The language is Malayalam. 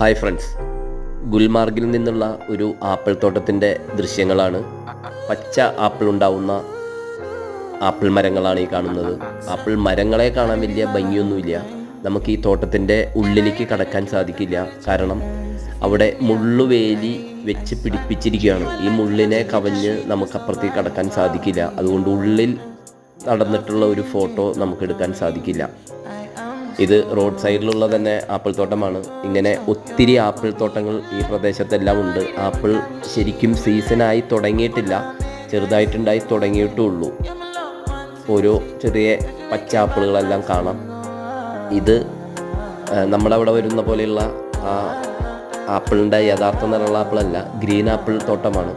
ഹായ് ഫ്രണ്ട്സ്, ഗുൽമാർഗിൽ നിന്നുള്ള ഒരു ആപ്പിൾ തോട്ടത്തിൻ്റെ ദൃശ്യങ്ങളാണ്. പച്ച ആപ്പിൾ ഉണ്ടാവുന്ന ആപ്പിൾ മരങ്ങളാണ് ഈ കാണുന്നത്. ആപ്പിൾ മരങ്ങളെ കാണാൻ വലിയ ഭംഗിയൊന്നുമില്ല. നമുക്ക് ഈ തോട്ടത്തിൻ്റെ ഉള്ളിലേക്ക് കടക്കാൻ സാധിക്കില്ല. കാരണം അവിടെ മുള്ളുവേലി വെച്ച് പിടിപ്പിച്ചിരിക്കുകയാണ്. ഈ മുള്ളിനെ കവഞ്ഞ് നമുക്കപ്പുറത്തേക്ക് കടക്കാൻ സാധിക്കില്ല. അതുകൊണ്ട് ഉള്ളിൽ നടന്നിട്ടുള്ള ഒരു ഫോട്ടോ നമുക്കെടുക്കാൻ സാധിക്കില്ല. ഇത് റോഡ് സൈഡിലുള്ള തന്നെ ആപ്പിൾ തോട്ടമാണ്. ഇങ്ങനെ ഒത്തിരി ആപ്പിൾ തോട്ടങ്ങൾ ഈ പ്രദേശത്തെല്ലാം ഉണ്ട്. ആപ്പിൾ ശരിക്കും സീസണായി തുടങ്ങിയിട്ടില്ല, ചെറുതായിട്ടുണ്ടായി തുടങ്ങിയിട്ടുള്ളൂ. ഓരോ ചെറിയ പച്ച ആപ്പിളുകളെല്ലാം കാണാം. ഇത് നമ്മുടെ അവിടെ വരുന്ന പോലെയുള്ള ആപ്പിളിൻ്റെ യഥാർത്ഥ നിറമുള്ള ആപ്പിളല്ല, ഗ്രീൻ ആപ്പിൾ തോട്ടമാണ്.